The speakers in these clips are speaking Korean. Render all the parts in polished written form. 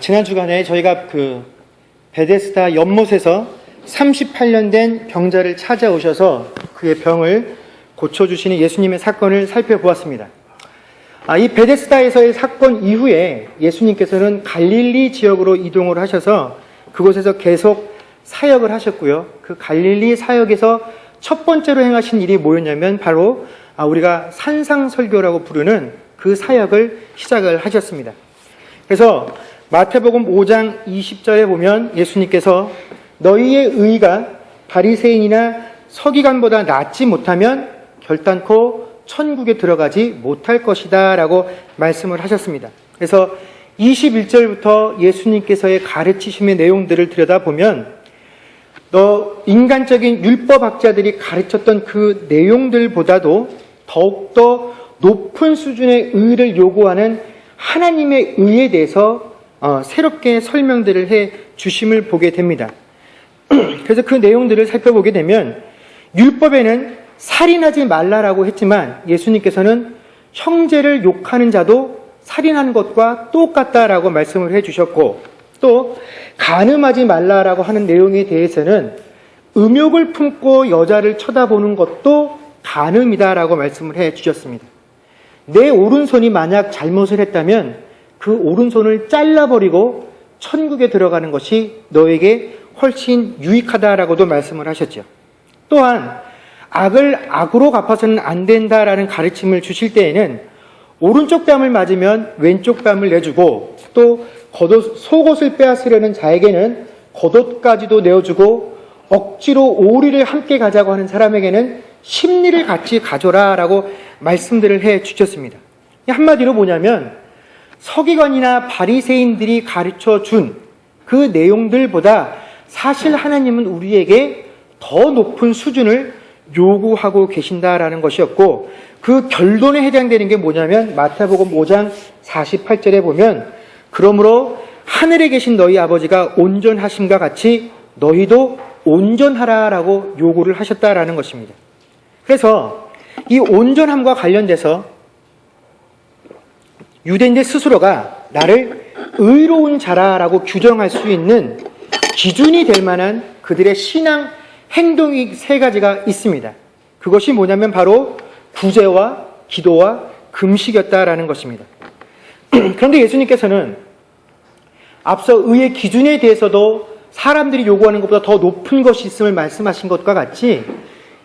지난 주간에 저희가 베데스다 연못에서 38년 된 병자를 찾아오셔서 그의 병을 고쳐주시는 예수님의 사건을 살펴보았습니다. 이 베데스다에서의 사건 이후에 예수님께서는 갈릴리 지역으로 이동을 하셔서 그곳에서 계속 사역을 하셨고요. 그 갈릴리 사역에서 첫 번째로 행하신 일이 뭐였냐면 바로 우리가 산상설교라고 부르는 그 사역을 시작을 하셨습니다. 그래서 마태복음 5장 20절에 보면 예수님께서 너희의 의가 바리새인이나 서기관보다 낫지 못하면 결단코 천국에 들어가지 못할 것이다 라고 말씀을 하셨습니다. 그래서 21절부터 예수님께서의 가르치심의 내용들을 들여다보면 인간적인 율법학자들이 가르쳤던 그 내용들보다도 더욱더 높은 수준의 의를 요구하는 하나님의 의에 대해서 새롭게 설명들을 해 주심을 보게 됩니다. 그래서 그 내용들을 살펴보게 되면 율법에는 살인하지 말라라고 했지만 예수님께서는 형제를 욕하는 자도 살인하는 것과 똑같다라고 말씀을 해 주셨고, 또 간음하지 말라라고 하는 내용에 대해서는 음욕을 품고 여자를 쳐다보는 것도 간음이다라고 말씀을 해 주셨습니다. 내 오른손이 만약 잘못을 했다면 그 오른손을 잘라버리고 천국에 들어가는 것이 너에게 훨씬 유익하다라고도 말씀을 하셨죠. 또한 악을 악으로 갚아서는 안 된다라는 가르침을 주실 때에는 오른쪽 뺨을 맞으면 왼쪽 뺨을 내주고, 또 속옷을 빼앗으려는 자에게는 겉옷까지도 내어주고, 억지로 오리를 함께 가자고 하는 사람에게는 십리를 같이 가져라 라고 말씀들을 해 주셨습니다. 한마디로 뭐냐면 서기관이나 바리새인들이 가르쳐 준 그 내용들보다 사실 하나님은 우리에게 더 높은 수준을 요구하고 계신다라는 것이었고, 그 결론에 해당되는 게 뭐냐면 마태복음 5장 48절에 보면 그러므로 하늘에 계신 너희 아버지가 온전하심과 같이 너희도 온전하라라고 요구를 하셨다라는 것입니다. 그래서 이 온전함과 관련돼서 유대인들 스스로가 나를 의로운 자라라고 규정할 수 있는 기준이 될 만한 그들의 신앙 행동이 세 가지가 있습니다. 그것이 뭐냐면 바로 구제와 기도와 금식이었다라는 것입니다. 그런데 예수님께서는 앞서 의의 기준에 대해서도 사람들이 요구하는 것보다 더 높은 것이 있음을 말씀하신 것과 같이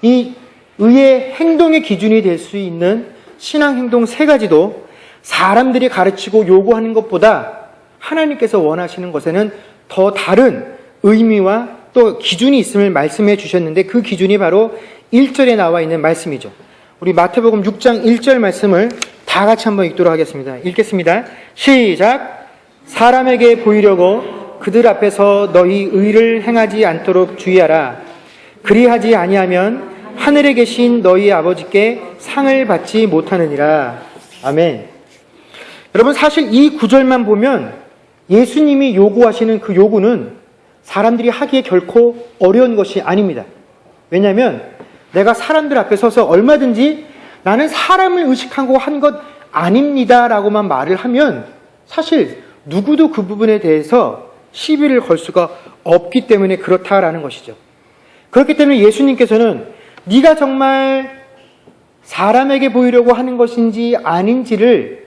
이 의의 행동의 기준이 될 수 있는 신앙 행동 세 가지도 사람들이 가르치고 요구하는 것보다 하나님께서 원하시는 것에는 더 다른 의미와 또 기준이 있음을 말씀해 주셨는데, 그 기준이 바로 1절에 나와 있는 말씀이죠. 우리 마태복음 6장 1절 말씀을 다 같이 한번 읽도록 하겠습니다. 읽겠습니다. 시작. 사람에게 보이려고 그들 앞에서 너희 의를 행하지 않도록 주의하라. 그리하지 아니하면 하늘에 계신 너희 아버지께 상을 받지 못하느니라. 아멘. 여러분, 사실 이 구절만 보면 예수님이 요구하시는 그 요구는 사람들이 하기에 결코 어려운 것이 아닙니다. 왜냐하면 내가 사람들 앞에 서서 얼마든지 나는 사람을 의식하고 한 것 아닙니다 라고만 말을 하면 사실 누구도 그 부분에 대해서 시비를 걸 수가 없기 때문에 그렇다라는 것이죠. 그렇기 때문에 예수님께서는 네가 정말 사람에게 보이려고 하는 것인지 아닌지를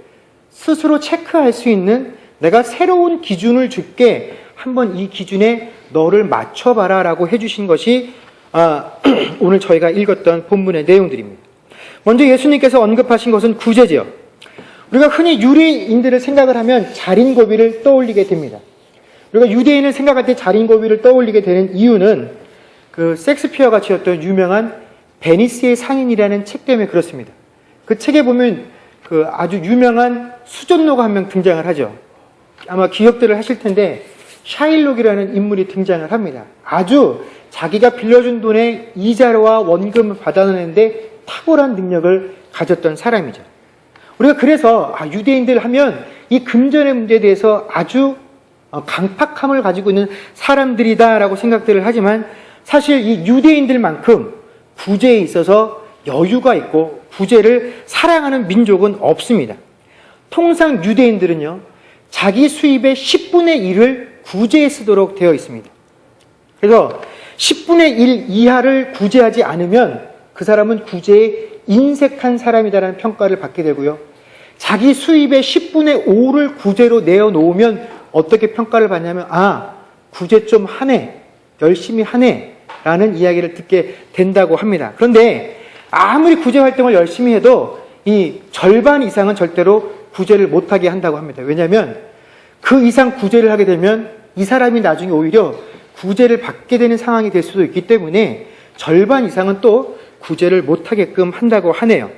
스스로 체크할 수 있는 내가 새로운 기준을 줄게, 한번 이 기준에 너를 맞춰봐라 라고 해주신 것이 오늘 저희가 읽었던 본문의 내용들입니다. 먼저 예수님께서 언급하신 것은 구제죠. 우리가 흔히 유대인들을 생각을 하면 자린고비를 떠올리게 됩니다. 우리가 유대인을 생각할 때 자린고비를 떠올리게 되는 이유는 그 섹스피어가 지었던 유명한 베니스의 상인이라는 책 때문에 그렇습니다. 그 책에 보면 그 아주 유명한 수전노가 한 명 등장을 하죠. 아마 기억들을 하실 텐데 샤일록이라는 인물이 등장을 합니다. 아주 자기가 빌려준 돈의 이자와 원금을 받아내는데 탁월한 능력을 가졌던 사람이죠. 우리가 그래서 유대인들 하면 이 금전의 문제에 대해서 아주 강팍함을 가지고 있는 사람들이다라고 생각들을 하지만 사실 이 유대인들만큼 구제에 있어서 여유가 있고 구제를 사랑하는 민족은 없습니다. 통상 유대인들은요, 자기 수입의 10분의 1을 구제에 쓰도록 되어 있습니다. 그래서 10분의 1 이하를 구제하지 않으면 그 사람은 구제에 인색한 사람이다라는 평가를 받게 되고요. 자기 수입의 10분의 5를 구제로 내어놓으면 어떻게 평가를 받냐면, 아, 구제 좀 하네, 열심히 하네 라는 이야기를 듣게 된다고 합니다. 그런데 아무리 구제 활동을 열심히 해도 이 절반 이상은 절대로 구제를 못하게 한다고 합니다. 왜냐하면 그 이상 구제를 하게 되면 이 사람이 나중에 오히려 구제를 받게 되는 상황이 될 수도 있기 때문에 절반 이상은 또 구제를 못하게끔 한다고 하네요.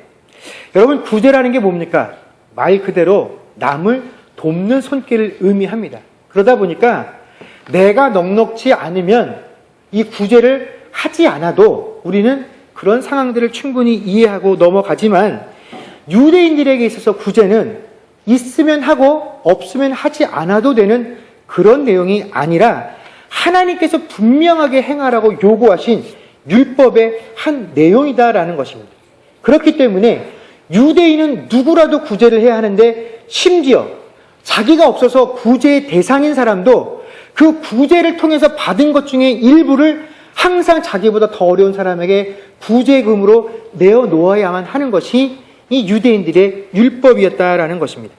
여러분, 구제라는 게 뭡니까? 말 그대로 남을 돕는 손길을 의미합니다. 그러다 보니까 내가 넉넉지 않으면 이 구제를 하지 않아도 우리는 그런 상황들을 충분히 이해하고 넘어가지만, 유대인들에게 있어서 구제는 있으면 하고 없으면 하지 않아도 되는 그런 내용이 아니라 하나님께서 분명하게 행하라고 요구하신 율법의 한 내용이다라는 것입니다. 그렇기 때문에 유대인은 누구라도 구제를 해야 하는데, 심지어 자기가 없어서 구제의 대상인 사람도 그 구제를 통해서 받은 것 중에 일부를 항상 자기보다 더 어려운 사람에게 구제금으로 내어놓아야만 하는 것이 이 유대인들의 율법이었다라는 것입니다.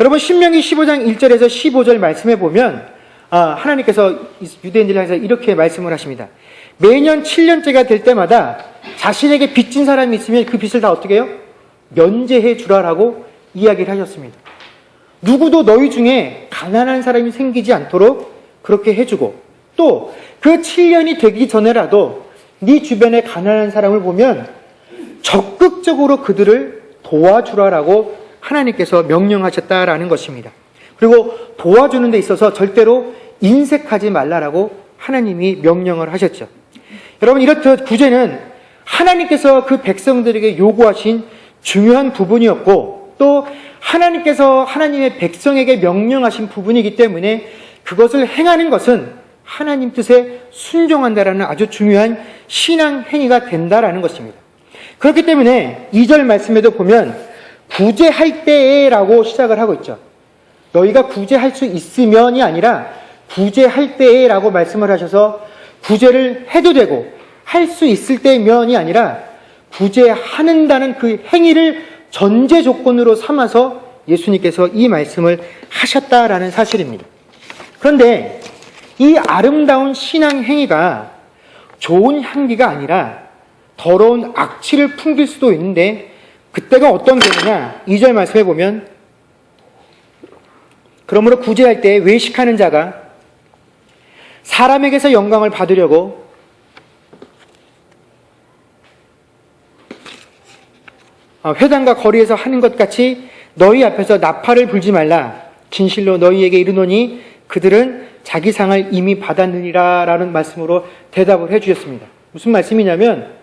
여러분, 신명기 15장 1절에서 15절 말씀해 보면 하나님께서 유대인들을 향해서 이렇게 말씀을 하십니다. 매년 7년째가 될 때마다 자신에게 빚진 사람이 있으면 그 빚을 다 어떻게 해요? 면제해 주라라고 이야기를 하셨습니다. 누구도 너희 중에 가난한 사람이 생기지 않도록 그렇게 해주고, 또 그 7년이 되기 전에라도 네 주변에 가난한 사람을 보면 적극적으로 그들을 도와주라라고 하나님께서 명령하셨다라는 것입니다. 그리고 도와주는 데 있어서 절대로 인색하지 말라라고 하나님이 명령을 하셨죠. 여러분, 이렇듯 구제는 하나님께서 그 백성들에게 요구하신 중요한 부분이었고, 또 하나님께서 하나님의 백성에게 명령하신 부분이기 때문에 그것을 행하는 것은 하나님 뜻에 순종한다라는 아주 중요한 신앙 행위가 된다라는 것입니다. 그렇기 때문에 2절 말씀에도 보면 구제할 때에라고 시작을 하고 있죠. 너희가 구제할 수 있으면이 아니라 구제할 때에라고 말씀을 하셔서 구제를 해도 되고 할 수 있을 때면이 아니라 구제하는다는 그 행위를 전제 조건으로 삼아서 예수님께서 이 말씀을 하셨다라는 사실입니다. 그런데 이 아름다운 신앙 행위가 좋은 향기가 아니라 더러운 악취를 풍길 수도 있는데, 그때가 어떤 경우냐? 2절 말씀해 보면, 그러므로 구제할 때 외식하는 자가 사람에게서 영광을 받으려고 회당과 거리에서 하는 것 같이 너희 앞에서 나팔을 불지 말라. 진실로 너희에게 이르노니 그들은 자기 상을 이미 받았느니라 라는 말씀으로 대답을 해주셨습니다. 무슨 말씀이냐면,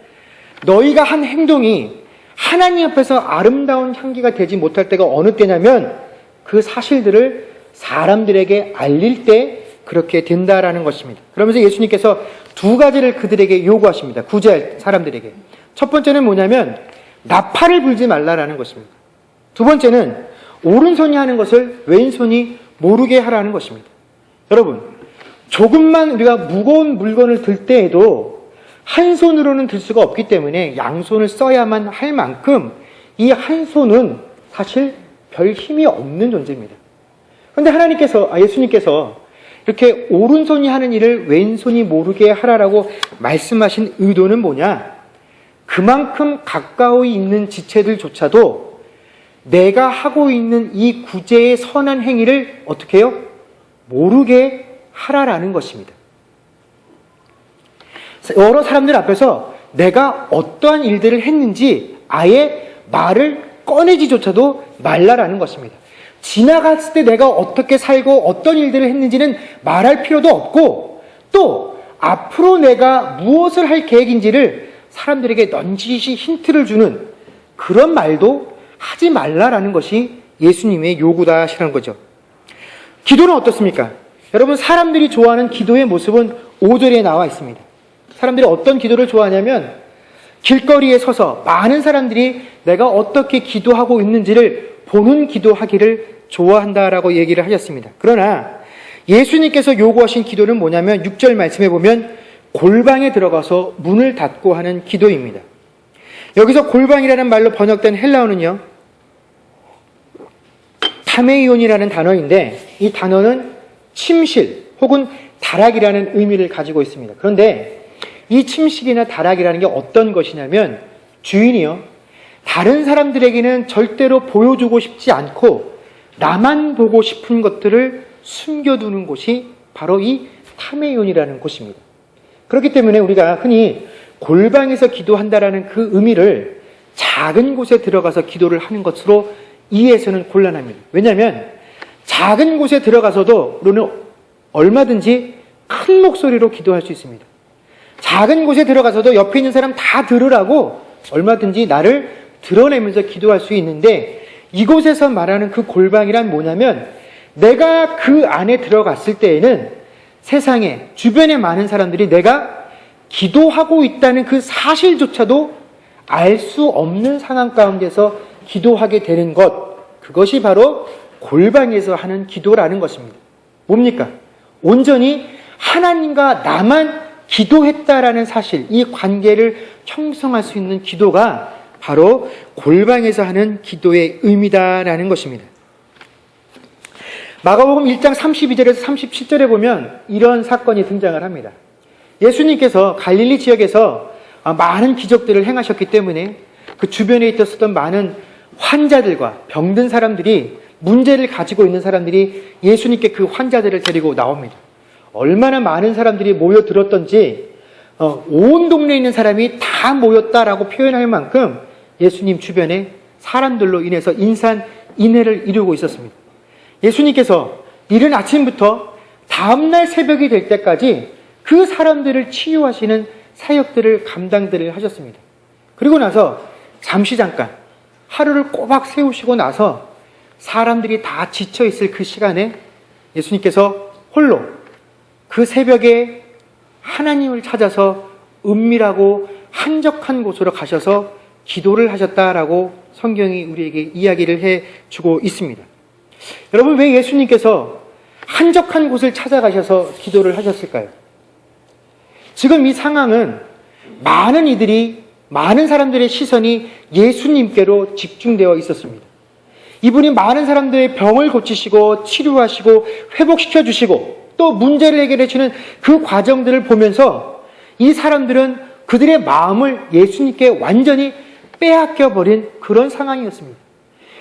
너희가 한 행동이 하나님 앞에서 아름다운 향기가 되지 못할 때가 어느 때냐면 그 사실들을 사람들에게 알릴 때 그렇게 된다라는 것입니다. 그러면서 예수님께서 두 가지를 그들에게 요구하십니다. 구제할 사람들에게. 첫 번째는 뭐냐면 나팔을 불지 말라라는 것입니다. 두 번째는 오른손이 하는 것을 왼손이 모르게 하라는 것입니다. 여러분, 조금만 우리가 무거운 물건을 들 때에도 한 손으로는 들 수가 없기 때문에 양손을 써야만 할 만큼 이 한 손은 사실 별 힘이 없는 존재입니다. 그런데 예수님께서 이렇게 오른손이 하는 일을 왼손이 모르게 하라라고 말씀하신 의도는 뭐냐? 그만큼 가까이 있는 지체들조차도 내가 하고 있는 이 구제의 선한 행위를 어떻게 해요? 모르게 하라라는 것입니다. 여러 사람들 앞에서 내가 어떠한 일들을 했는지 아예 말을 꺼내지조차도 말라라는 것입니다. 지나갔을 때 내가 어떻게 살고 어떤 일들을 했는지는 말할 필요도 없고, 또 앞으로 내가 무엇을 할 계획인지를 사람들에게 넌지시 힌트를 주는 그런 말도 하지 말라라는 것이 예수님의 요구다 하시는 거죠. 기도는 어떻습니까? 여러분, 사람들이 좋아하는 기도의 모습은 5절에 나와 있습니다. 사람들이 어떤 기도를 좋아하냐면 길거리에 서서 많은 사람들이 내가 어떻게 기도하고 있는지를 보는 기도하기를 좋아한다라고 얘기를 하셨습니다. 그러나 예수님께서 요구하신 기도는 뭐냐면 6절 말씀에 보면 골방에 들어가서 문을 닫고 하는 기도입니다. 여기서 골방이라는 말로 번역된 헬라어는요, 타메이온이라는 단어인데 이 단어는 침실 혹은 다락이라는 의미를 가지고 있습니다. 그런데 이 침실이나 다락이라는 게 어떤 것이냐면 주인이요, 다른 사람들에게는 절대로 보여주고 싶지 않고 나만 보고 싶은 것들을 숨겨두는 곳이 바로 이 타메이온이라는 곳입니다. 그렇기 때문에 우리가 흔히 골방에서 기도한다라는 그 의미를 작은 곳에 들어가서 기도를 하는 것으로 이해해서는 곤란합니다. 왜냐하면 작은 곳에 들어가서도 우리는 얼마든지 큰 목소리로 기도할 수 있습니다. 작은 곳에 들어가서도 옆에 있는 사람 다 들으라고 얼마든지 나를 드러내면서 기도할 수 있는데, 이곳에서 말하는 그 골방이란 뭐냐면 내가 그 안에 들어갔을 때에는 세상에 주변에 많은 사람들이 내가 기도하고 있다는 그 사실조차도 알 수 없는 상황 가운데서 기도하게 되는 것, 그것이 바로 골방에서 하는 기도라는 것입니다. 뭡니까? 온전히 하나님과 나만 기도했다라는 사실, 이 관계를 형성할 수 있는 기도가 바로 골방에서 하는 기도의 의미다라는 것입니다. 마가복음 1장 32절에서 37절에 보면 이런 사건이 등장을 합니다. 예수님께서 갈릴리 지역에서 많은 기적들을 행하셨기 때문에 그 주변에 있었던 많은 환자들과 병든 사람들이, 문제를 가지고 있는 사람들이 예수님께 그 환자들을 데리고 나옵니다. 얼마나 많은 사람들이 모여들었던지 온 동네에 있는 사람이 다 모였다라고 표현할 만큼 예수님 주변에 사람들로 인해서 인산인해를 이루고 있었습니다. 예수님께서 이른 아침부터 다음날 새벽이 될 때까지 그 사람들을 치유하시는 사역들을 감당들을 하셨습니다. 그리고 나서 잠시 잠깐 하루를 꼬박 세우시고 나서 사람들이 다 지쳐있을 그 시간에 예수님께서 홀로 그 새벽에 하나님을 찾아서 은밀하고 한적한 곳으로 가셔서 기도를 하셨다라고 성경이 우리에게 이야기를 해주고 있습니다. 여러분, 왜 예수님께서 한적한 곳을 찾아가셔서 기도를 하셨을까요? 지금 이 상황은 많은 사람들의 시선이 예수님께로 집중되어 있었습니다. 이분이 많은 사람들의 병을 고치시고 치료하시고 회복시켜 주시고 또 문제를 해결해 주는 그 과정들을 보면서 이 사람들은 그들의 마음을 예수님께 완전히 빼앗겨 버린 그런 상황이었습니다.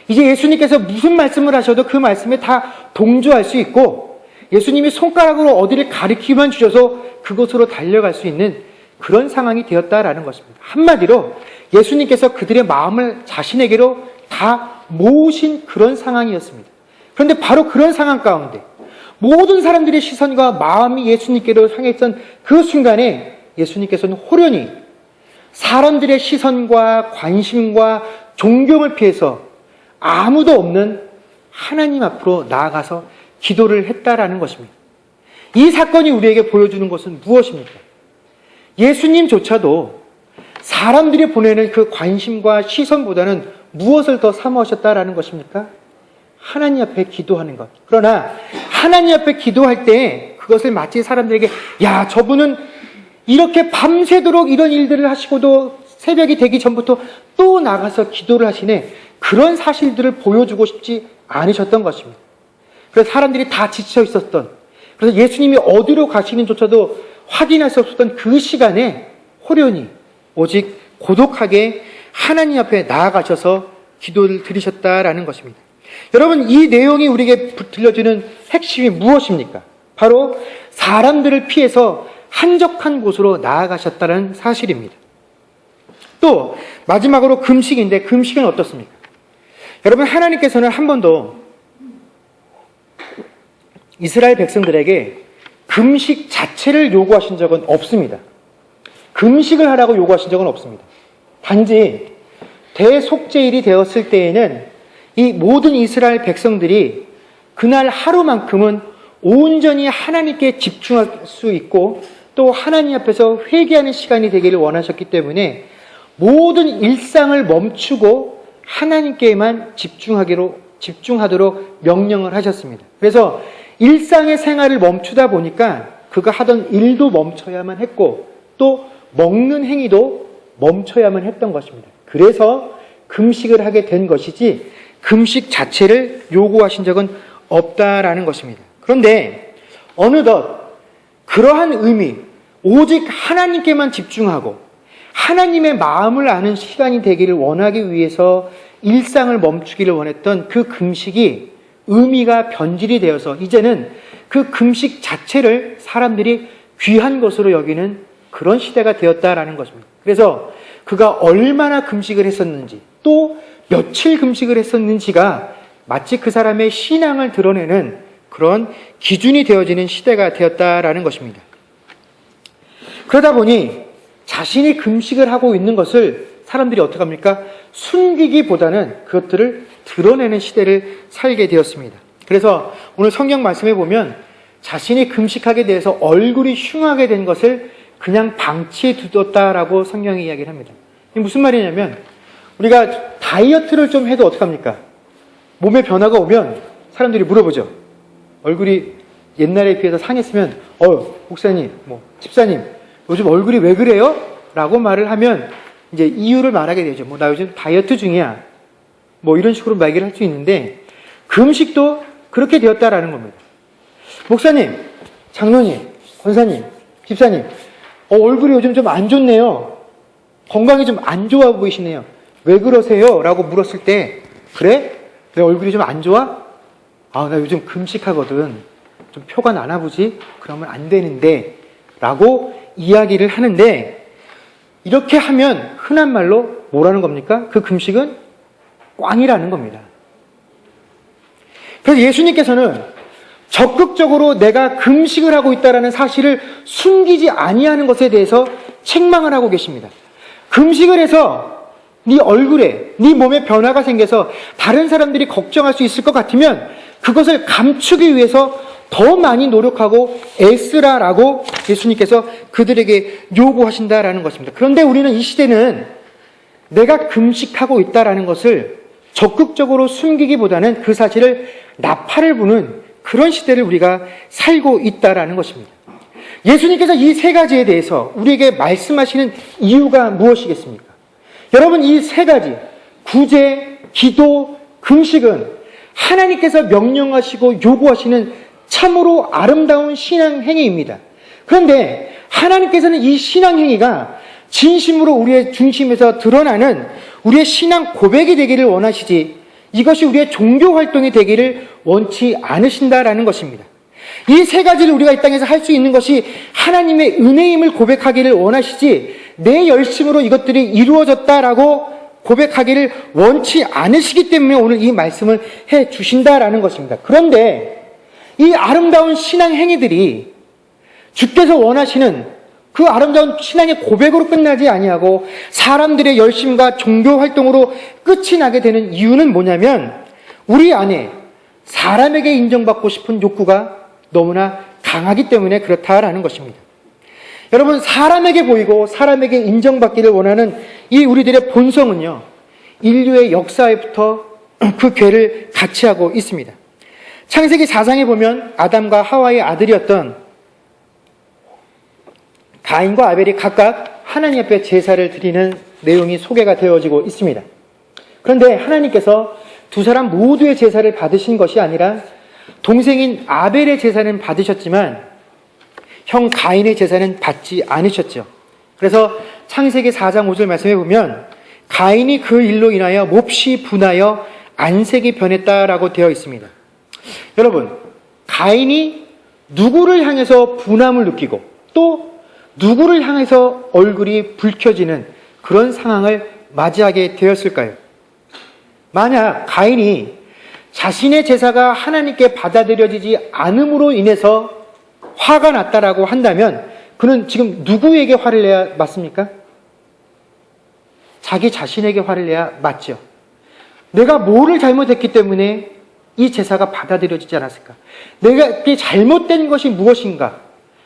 이제 예수님께서 무슨 말씀을 하셔도 그 말씀에 다 동조할 수 있고, 예수님이 손가락으로 어디를 가리키만 주셔서 그곳으로 달려갈 수 있는 그런 상황이 되었다라는 것입니다. 한마디로 예수님께서 그들의 마음을 자신에게로 다 모으신 그런 상황이었습니다. 그런데 바로 그런 상황 가운데 모든 사람들의 시선과 마음이 예수님께로 향했던 그 순간에 예수님께서는 호련히 사람들의 시선과 관심과 존경을 피해서 아무도 없는 하나님 앞으로 나아가서 기도를 했다라는 것입니다. 이 사건이 우리에게 보여주는 것은 무엇입니까? 예수님조차도 사람들이 보내는 그 관심과 시선보다는 무엇을 더 사모하셨다라는 것입니까? 하나님 앞에 기도하는 것. 그러나 하나님 앞에 기도할 때 그것을 마치 사람들에게, 야, 저분은 이렇게 밤새도록 이런 일들을 하시고도 새벽이 되기 전부터 또 나가서 기도를 하시네, 그런 사실들을 보여주고 싶지 않으셨던 것입니다. 그래서 사람들이 다 지쳐 있었던, 그래서 예수님이 어디로 가시는조차도 확인할 수 없었던 그 시간에 호련히 오직 고독하게 하나님 앞에 나아가셔서 기도를 드리셨다라는 것입니다. 여러분, 이 내용이 우리에게 들려주는 핵심이 무엇입니까? 바로 사람들을 피해서 한적한 곳으로 나아가셨다는 사실입니다. 또 마지막으로 금식인데, 금식은 어떻습니까? 여러분, 하나님께서는 한 번도 이스라엘 백성들에게 금식 자체를 요구하신 적은 없습니다. 금식을 하라고 요구하신 적은 없습니다. 단지 대속죄일이 되었을 때에는 이 모든 이스라엘 백성들이 그날 하루만큼은 온전히 하나님께 집중할 수 있고 또 하나님 앞에서 회개하는 시간이 되기를 원하셨기 때문에 모든 일상을 멈추고 하나님께만 집중하기로 집중하도록 명령을 하셨습니다. 그래서 일상의 생활을 멈추다 보니까 그가 하던 일도 멈춰야만 했고 또 먹는 행위도 멈춰야만 했던 것입니다. 그래서 금식을 하게 된 것이지 금식 자체를 요구하신 적은 없다라는 것입니다. 그런데 어느덧 그러한 의미, 오직 하나님께만 집중하고 하나님의 마음을 아는 시간이 되기를 원하기 위해서 일상을 멈추기를 원했던 그 금식이 의미가 변질이 되어서 이제는 그 금식 자체를 사람들이 귀한 것으로 여기는 그런 시대가 되었다라는 것입니다. 그래서 그가 얼마나 금식을 했었는지 또 며칠 금식을 했었는지가 마치 그 사람의 신앙을 드러내는 그런 기준이 되어지는 시대가 되었다라는 것입니다. 그러다 보니 자신이 금식을 하고 있는 것을 사람들이 어떻게 합니까? 숨기기보다는 그것들을 드러내는 시대를 살게 되었습니다. 그래서 오늘 성경 말씀에 보면 자신이 금식하게 돼서 얼굴이 흉하게 된 것을 그냥 방치해 두었다라고 성경이 이야기를 합니다. 이게 무슨 말이냐면 우리가 다이어트를 좀 해도 어떡합니까? 몸에 변화가 오면 사람들이 물어보죠. 얼굴이 옛날에 비해서 상했으면 목사님, 집사님 요즘 얼굴이 왜 그래요? 라고 말을 하면 이제 이유를 말하게 되죠. 나 요즘 다이어트 중이야. 이런 식으로 얘기를 할 수 있는데 금식도 그렇게 되었다라는 겁니다. 목사님, 장로님, 권사님, 집사님 얼굴이 요즘 좀 안 좋네요. 건강이 좀 안 좋아 보이시네요. 왜 그러세요? 라고 물었을 때 그래? 내 얼굴이 좀 안 좋아? 나 요즘 금식하거든. 좀 표가 나나 보지? 그러면 안 되는데 라고 이야기를 하는데 이렇게 하면 흔한 말로 뭐라는 겁니까? 그 금식은 꽝이라는 겁니다. 그래서 예수님께서는 적극적으로 내가 금식을 하고 있다는 사실을 숨기지 아니하는 것에 대해서 책망을 하고 계십니다. 금식을 해서 네 얼굴에, 네 몸에 변화가 생겨서 다른 사람들이 걱정할 수 있을 것 같으면 그것을 감추기 위해서 더 많이 노력하고 애쓰라라고 예수님께서 그들에게 요구하신다라는 것입니다. 그런데 우리는 이 시대는 내가 금식하고 있다라는 것을 적극적으로 숨기기보다는 그 사실을 나팔을 부는 그런 시대를 우리가 살고 있다라는 것입니다. 예수님께서 이 세 가지에 대해서 우리에게 말씀하시는 이유가 무엇이겠습니까? 여러분, 이 세 가지, 구제, 기도, 금식은 하나님께서 명령하시고 요구하시는 참으로 아름다운 신앙 행위입니다. 그런데 하나님께서는 이 신앙 행위가 진심으로 우리의 중심에서 드러나는 우리의 신앙 고백이 되기를 원하시지 이것이 우리의 종교 활동이 되기를 원치 않으신다라는 것입니다. 이 세 가지를 우리가 이 땅에서 할 수 있는 것이 하나님의 은혜임을 고백하기를 원하시지 내 열심으로 이것들이 이루어졌다라고 고백하기를 원치 않으시기 때문에 오늘 이 말씀을 해 주신다라는 것입니다. 그런데 이 아름다운 신앙 행위들이 주께서 원하시는 그 아름다운 신앙의 고백으로 끝나지 아니하고 사람들의 열심과 종교 활동으로 끝이 나게 되는 이유는 뭐냐면 우리 안에 사람에게 인정받고 싶은 욕구가 너무나 강하기 때문에 그렇다라는 것입니다. 여러분, 사람에게 보이고 사람에게 인정받기를 원하는 이 우리들의 본성은요, 인류의 역사에부터 그 궤를 같이 하고 있습니다. 창세기 4장에 보면 아담과 하와의 아들이었던 가인과 아벨이 각각 하나님 앞에 제사를 드리는 내용이 소개가 되어지고 있습니다. 그런데 하나님께서 두 사람 모두의 제사를 받으신 것이 아니라 동생인 아벨의 제사는 받으셨지만 형 가인의 제사는 받지 않으셨죠. 그래서 창세기 4장 5절 말씀해 보면 가인이 그 일로 인하여 몹시 분하여 안색이 변했다라고 되어 있습니다. 여러분, 가인이 누구를 향해서 분함을 느끼고 또 누구를 향해서 얼굴이 붉혀지는 그런 상황을 맞이하게 되었을까요? 만약 가인이 자신의 제사가 하나님께 받아들여지지 않음으로 인해서 화가 났다라고 한다면 그는 지금 누구에게 화를 내야 맞습니까? 자기 자신에게 화를 내야 맞죠. 내가 뭐를 잘못했기 때문에 이 제사가 받아들여지지 않았을까? 내가 잘못된 것이 무엇인가?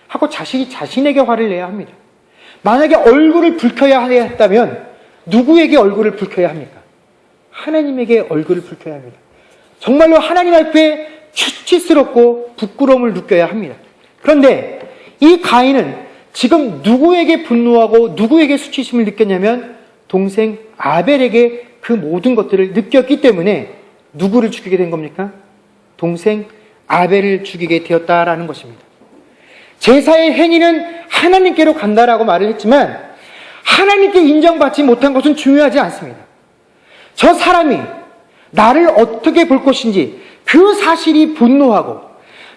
하고 자신에게 화를 내야 합니다. 만약에 얼굴을 붉혀야 했다면 누구에게 얼굴을 붉혀야 합니까? 하나님에게 얼굴을 붉혀야 합니다. 정말로 하나님 앞에 수치스럽고 부끄러움을 느껴야 합니다. 그런데 이 가인은 지금 누구에게 분노하고 누구에게 수치심을 느꼈냐면 동생 아벨에게 그 모든 것들을 느꼈기 때문에 누구를 죽이게 된 겁니까? 동생 아벨을 죽이게 되었다라는 것입니다. 제사의 행위는 하나님께로 간다라고 말을 했지만 하나님께 인정받지 못한 것은 중요하지 않습니다. 저 사람이 나를 어떻게 볼 것인지 그 사실이 분노하고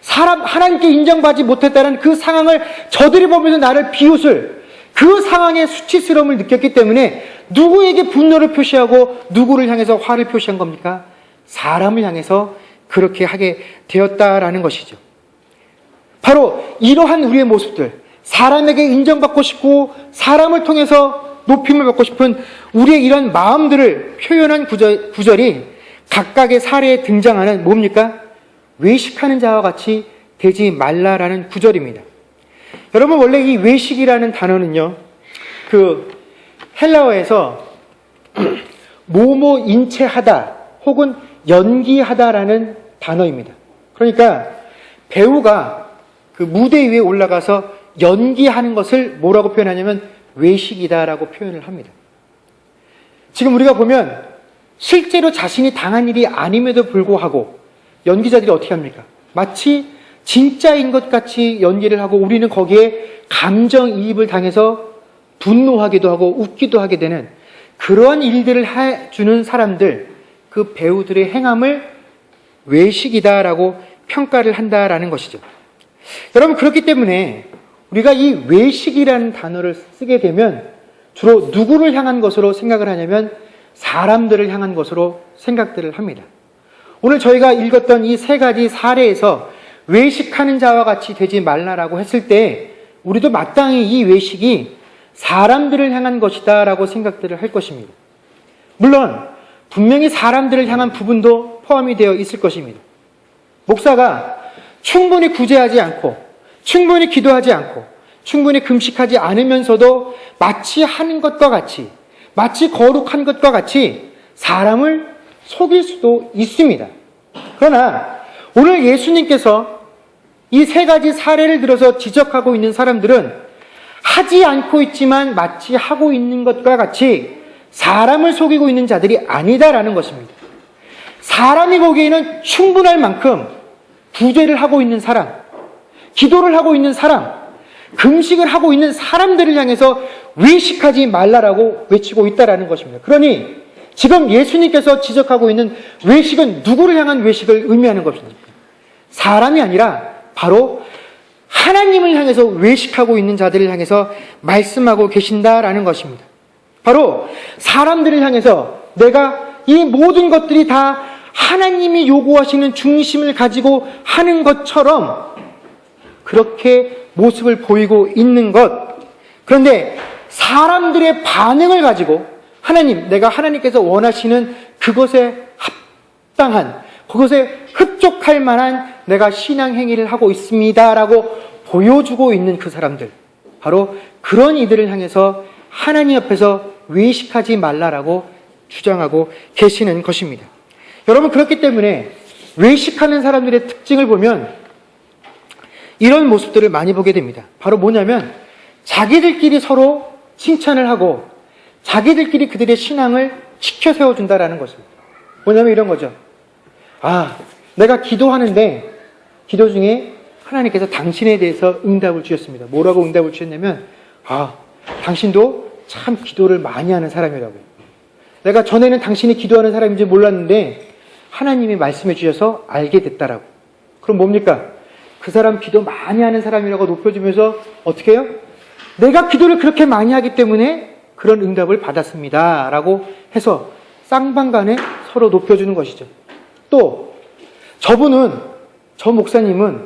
하나님께 인정받지 못했다는 그 상황을 저들이 보면서 나를 비웃을 그 상황의 수치스러움을 느꼈기 때문에 누구에게 분노를 표시하고 누구를 향해서 화를 표시한 겁니까? 사람을 향해서 그렇게 하게 되었다라는 것이죠. 바로 이러한 우리의 모습들, 사람에게 인정받고 싶고 사람을 통해서 높임을 받고 싶은 우리의 이런 마음들을 표현한 구절이 각각의 사례에 등장하는 뭡니까? 외식하는 자와 같이 되지 말라라는 구절입니다. 여러분, 원래 이 외식이라는 단어는요, 그 헬라어에서 뭐뭐 인체하다 혹은 연기하다라는 단어입니다. 그러니까 배우가 그 무대 위에 올라가서 연기하는 것을 뭐라고 표현하냐면 외식이다라고 표현을 합니다. 지금 우리가 보면 실제로 자신이 당한 일이 아님에도 불구하고 연기자들이 어떻게 합니까? 마치 진짜인 것 같이 연기를 하고 우리는 거기에 감정이입을 당해서 분노하기도 하고 웃기도 하게 되는 그러한 일들을 해주는 사람들, 그 배우들의 행함을 외식이다라고 평가를 한다라는 것이죠. 여러분, 그렇기 때문에 우리가 이 외식이라는 단어를 쓰게 되면 주로 누구를 향한 것으로 생각을 하냐면 사람들을 향한 것으로 생각들을 합니다. 오늘 저희가 읽었던 이 세 가지 사례에서 외식하는 자와 같이 되지 말라라고 했을 때 우리도 마땅히 이 외식이 사람들을 향한 것이다 라고 생각들을 할 것입니다. 물론 분명히 사람들을 향한 부분도 포함이 되어 있을 것입니다. 목사가 충분히 구제하지 않고 충분히 기도하지 않고 충분히 금식하지 않으면서도 마치 하는 것과 같이 마치 거룩한 것과 같이 사람을 속일 수도 있습니다. 그러나 오늘 예수님께서 이 세 가지 사례를 들어서 지적하고 있는 사람들은 하지 않고 있지만 마치 하고 있는 것과 같이 사람을 속이고 있는 자들이 아니다라는 것입니다. 사람이 보기에는 충분할 만큼 구제를 하고 있는 사람, 기도를 하고 있는 사람, 금식을 하고 있는 사람들을 향해서 외식하지 말라라고 외치고 있다라는 것입니다. 그러니 지금 예수님께서 지적하고 있는 외식은 누구를 향한 외식을 의미하는 것입니까? 사람이 아니라 바로 하나님을 향해서 외식하고 있는 자들을 향해서 말씀하고 계신다라는 것입니다. 바로 사람들을 향해서 내가 이 모든 것들이 다 하나님이 요구하시는 중심을 가지고 하는 것처럼 그렇게 모습을 보이고 있는 것. 그런데 사람들의 반응을 가지고 하나님, 내가 하나님께서 원하시는 그것에 합당한, 그것에 흡족할 만한 내가 신앙 행위를 하고 있습니다라고 보여주고 있는 그 사람들, 바로 그런 이들을 향해서 하나님 앞에서 외식하지 말라라고 주장하고 계시는 것입니다. 여러분, 그렇기 때문에 외식하는 사람들의 특징을 보면 이런 모습들을 많이 보게 됩니다. 바로 뭐냐면 자기들끼리 서로 칭찬을 하고 자기들끼리 그들의 신앙을 지켜 세워준다라는 것입니다. 뭐냐면 이런 거죠. 아, 내가 기도하는데 기도 중에 하나님께서 당신에 대해서 응답을 주셨습니다. 뭐라고 응답을 주셨냐면 당신도 참 기도를 많이 하는 사람이라고요. 내가 전에는 당신이 기도하는 사람인지 몰랐는데 하나님이 말씀해 주셔서 알게 됐다라고. 그럼 뭡니까? 그 사람 기도 많이 하는 사람이라고 높여주면서 어떻게 해요? 내가 기도를 그렇게 많이 하기 때문에 그런 응답을 받았습니다 라고 해서 쌍방간에 서로 높여주는 것이죠. 또 저 목사님은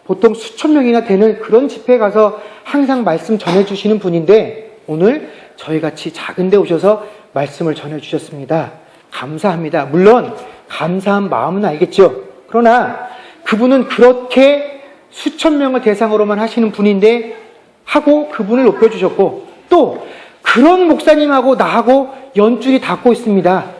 보통 수천 명이나 되는 그런 집회에 가서 항상 말씀 전해주시는 분인데 오늘 저희같이 작은 데 오셔서 말씀을 전해주셨습니다. 감사합니다. 물론 감사한 마음은 알겠죠. 그러나 그분은 그렇게 수천 명을 대상으로만 하시는 분인데 하고 그분을 높여주셨고 또 그런 목사님하고 나하고 연줄이 닿고 있습니다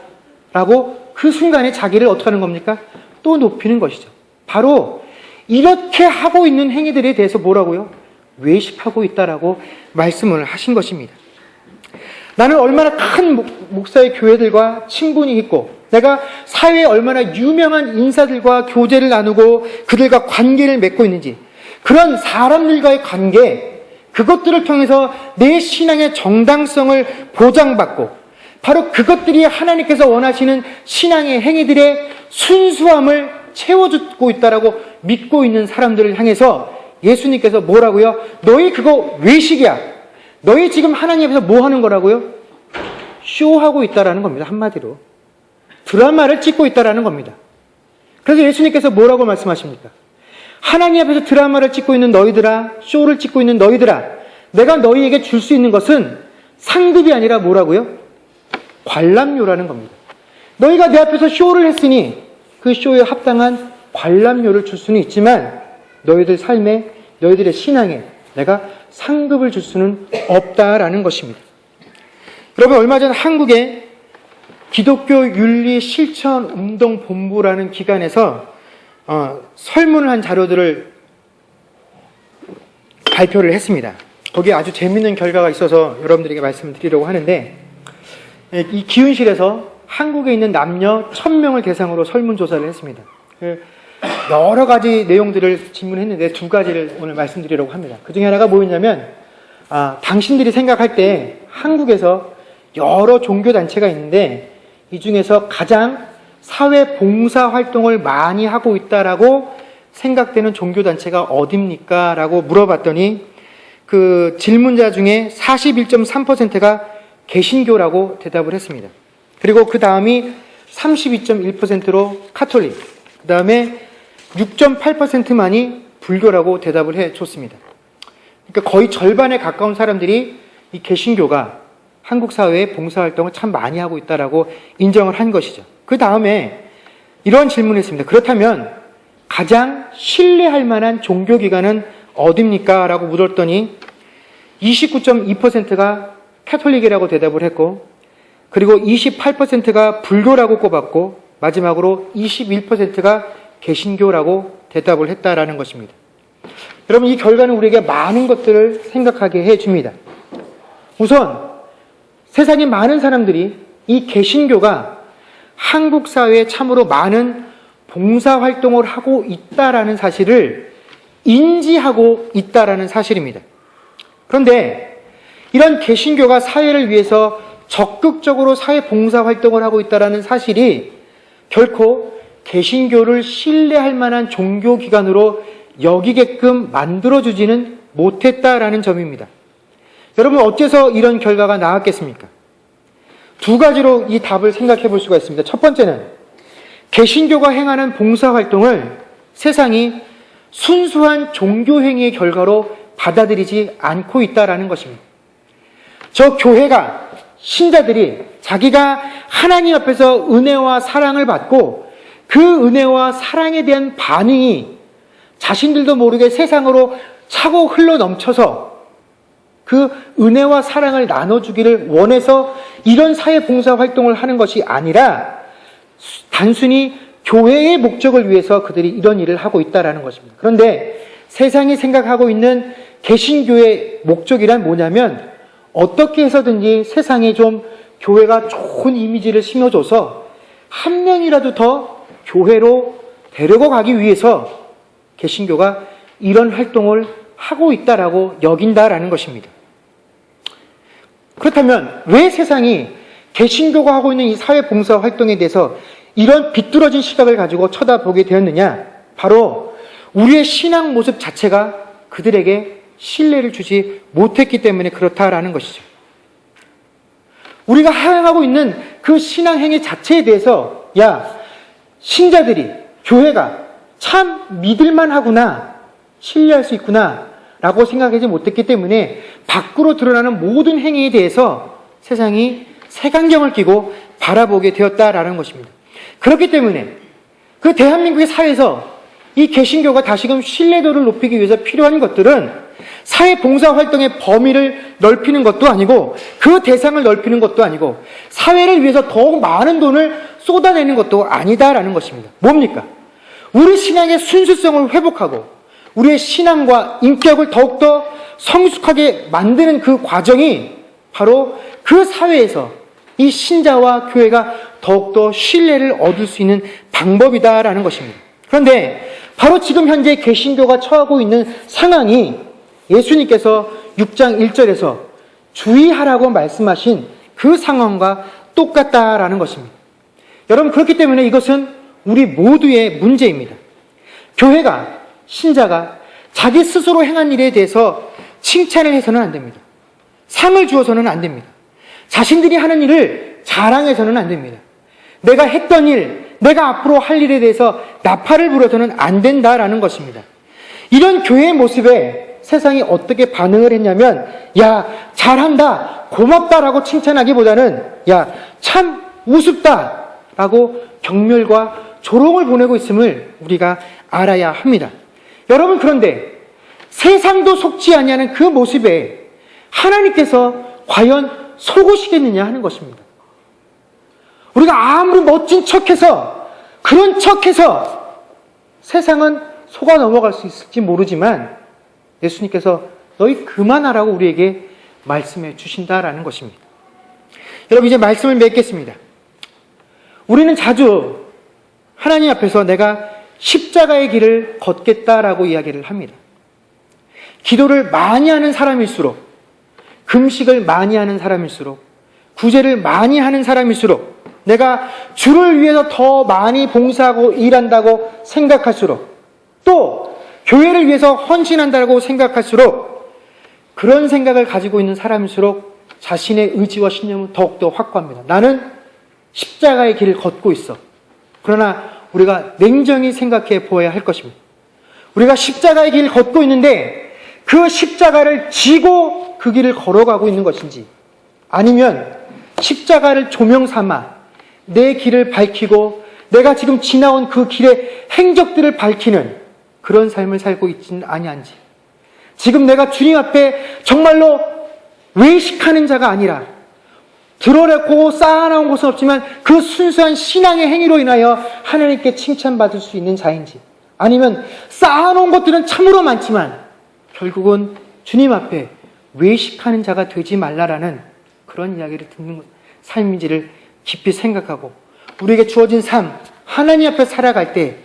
라고 그 순간에 자기를 어떻게 하는 겁니까? 또 높이는 것이죠. 바로 이렇게 하고 있는 행위들에 대해서 뭐라고요? 외식하고 있다라고 말씀을 하신 것입니다. 나는 얼마나 큰 목사의 교회들과 친분이 있고 내가 사회에 얼마나 유명한 인사들과 교제를 나누고 그들과 관계를 맺고 있는지, 그런 사람들과의 관계, 그것들을 통해서 내 신앙의 정당성을 보장받고 바로 그것들이 하나님께서 원하시는 신앙의 행위들의 순수함을 채워주고 있다라고 믿고 있는 사람들을 향해서 예수님께서 뭐라고요? 너희 그거 외식이야. 너희 지금 하나님 앞에서 뭐 하는 거라고요? 쇼하고 있다라는 겁니다. 한마디로. 드라마를 찍고 있다라는 겁니다. 그래서 예수님께서 뭐라고 말씀하십니까? 하나님 앞에서 드라마를 찍고 있는 너희들아, 쇼를 찍고 있는 너희들아, 내가 너희에게 줄 수 있는 것은 상급이 아니라 뭐라고요? 관람료라는 겁니다. 너희가 내 앞에서 쇼를 했으니 그 쇼에 합당한 관람료를 줄 수는 있지만 너희들 삶에, 너희들의 신앙에 내가 상급을 줄 수는 없다라는 것입니다. 여러분, 얼마 전 한국의 기독교 윤리 실천 운동 본부라는 기관에서 설문을 한 자료들을 발표를 했습니다. 거기에 아주 재미있는 결과가 있어서 여러분들에게 말씀을 드리려고 하는데, 이 기훈실에서 한국에 있는 남녀 1000명을 대상으로 설문조사를 했습니다. 여러 가지 내용들을 질문했는데 두 가지를 오늘 말씀드리려고 합니다. 그 중에 하나가 뭐였냐면, 당신들이 생각할 때 한국에서 여러 종교단체가 있는데 이 중에서 가장 사회 봉사 활동을 많이 하고 있다라고 생각되는 종교단체가 어딥니까? 라고 물어봤더니 그 질문자 중에 41.3%가 개신교라고 대답을 했습니다. 그리고 그 다음이 32.1%로 카톨릭, 그 다음에 6.8%만이 불교라고 대답을 해줬습니다. 그러니까 거의 절반에 가까운 사람들이 이 개신교가 한국 사회의 봉사활동을 참 많이 하고 있다라고 인정을 한 것이죠. 그 다음에 이런 질문을 했습니다. 그렇다면 가장 신뢰할 만한 종교기관은 어딥니까? 라고 물었더니 29.2%가 카톨릭이라고 대답을 했고, 그리고 28%가 불교라고 꼽았고, 마지막으로 21%가 개신교라고 대답을 했다라는 것입니다. 여러분, 이 결과는 우리에게 많은 것들을 생각하게 해줍니다. 우선 세상에 많은 사람들이 이 개신교가 한국 사회에 참으로 많은 봉사활동을 하고 있다라는 사실을 인지하고 있다라는 사실입니다. 그런데 이런 개신교가 사회를 위해서 적극적으로 사회 봉사활동을 하고 있다라는 사실이 결코 개신교를 신뢰할 만한 종교기관으로 여기게끔 만들어주지는 못했다라는 점입니다. 여러분, 어째서 이런 결과가 나왔겠습니까? 두 가지로 이 답을 생각해 볼 수가 있습니다. 첫 번째는 개신교가 행하는 봉사활동을 세상이 순수한 종교행위의 결과로 받아들이지 않고 있다는 것입니다. 저 교회가, 신자들이 자기가 하나님 앞에서 은혜와 사랑을 받고 그 은혜와 사랑에 대한 반응이 자신들도 모르게 세상으로 차고 흘러 넘쳐서 그 은혜와 사랑을 나눠주기를 원해서 이런 사회 봉사 활동을 하는 것이 아니라 단순히 교회의 목적을 위해서 그들이 이런 일을 하고 있다는 것입니다. 그런데 세상이 생각하고 있는 개신교의 목적이란 뭐냐면, 어떻게 해서든지 세상에 좀 교회가 좋은 이미지를 심어줘서 한 명이라도 더 교회로 데리고 가기 위해서 개신교가 이런 활동을 하고 있다라고 여긴다라는 것입니다. 그렇다면 왜 세상이 개신교가 하고 있는 이 사회봉사 활동에 대해서 이런 비뚤어진 시각을 가지고 쳐다보게 되었느냐? 바로 우리의 신앙 모습 자체가 그들에게 신뢰를 주지 못했기 때문에 그렇다라는 것이죠. 우리가 행하고 있는 그 신앙 행위 자체에 대해서, 야, 신자들이, 교회가 참 믿을만 하구나, 신뢰할 수 있구나 라고 생각하지 못했기 때문에 밖으로 드러나는 모든 행위에 대해서 세상이 색안경을 끼고 바라보게 되었다라는 것입니다. 그렇기 때문에 그 대한민국의 사회에서 이 개신교가 다시금 신뢰도를 높이기 위해서 필요한 것들은 사회 봉사 활동의 범위를 넓히는 것도 아니고 그 대상을 넓히는 것도 아니고 사회를 위해서 더욱 많은 돈을 쏟아내는 것도 아니다라는 것입니다. 뭡니까? 우리 신앙의 순수성을 회복하고 우리의 신앙과 인격을 더욱더 성숙하게 만드는 그 과정이 바로 그 사회에서 이 신자와 교회가 더욱더 신뢰를 얻을 수 있는 방법이다라는 것입니다. 그런데 바로 지금 현재 개신교가 처하고 있는 상황이 예수님께서 6장 1절에서 주의하라고 말씀하신 그 상황과 똑같다라는 것입니다. 여러분, 그렇기 때문에 이것은 우리 모두의 문제입니다. 교회가, 신자가 자기 스스로 행한 일에 대해서 칭찬을 해서는 안 됩니다. 상을 주어서는 안 됩니다. 자신들이 하는 일을 자랑해서는 안 됩니다. 내가 했던 일, 내가 앞으로 할 일에 대해서 나팔을 불어서는 안 된다라는 것입니다. 이런 교회의 모습에 세상이 어떻게 반응을 했냐면, 야, 잘한다, 고맙다라고 칭찬하기보다는 야, 참 우습다라고 경멸과 조롱을 보내고 있음을 우리가 알아야 합니다. 여러분, 그런데 세상도 속지 아니하는 그 모습에 하나님께서 과연 속으시겠느냐 하는 것입니다. 우리가 아무리 멋진 척해서, 그런 척해서 세상은 속아 넘어갈 수 있을지 모르지만 예수님께서 너희 그만하라고 우리에게 말씀해 주신다라는 것입니다. 여러분, 이제 말씀을 맺겠습니다. 우리는 자주 하나님 앞에서 내가 십자가의 길을 걷겠다라고 이야기를 합니다. 기도를 많이 하는 사람일수록, 금식을 많이 하는 사람일수록, 구제를 많이 하는 사람일수록, 내가 주를 위해서 더 많이 봉사하고 일한다고 생각할수록, 또 교회를 위해서 헌신한다고 생각할수록, 그런 생각을 가지고 있는 사람일수록 자신의 의지와 신념은 더욱더 확고합니다. 나는 십자가의 길을 걷고 있어. 그러나 우리가 냉정히 생각해 보아야 할 것입니다. 우리가 십자가의 길을 걷고 있는데 그 십자가를 지고 그 길을 걸어가고 있는 것인지, 아니면 십자가를 조명 삼아 내 길을 밝히고 내가 지금 지나온 그 길의 행적들을 밝히는 그런 삶을 살고 있지는 아니한지, 지금 내가 주님 앞에 정말로 외식하는 자가 아니라 드러냈고 쌓아놓은 곳은 없지만 그 순수한 신앙의 행위로 인하여 하나님께 칭찬받을 수 있는 자인지, 아니면 쌓아놓은 것들은 참으로 많지만 결국은 주님 앞에 외식하는 자가 되지 말라라는 그런 이야기를 듣는 삶인지를 깊이 생각하고, 우리에게 주어진 삶, 하나님 앞에 살아갈 때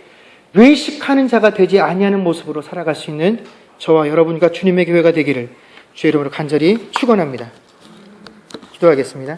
외식하는 자가 되지 아니하는 모습으로 살아갈 수 있는 저와 여러분과 주님의 교회가 되기를 주의 이름으로 간절히 축원합니다. 기도하겠습니다.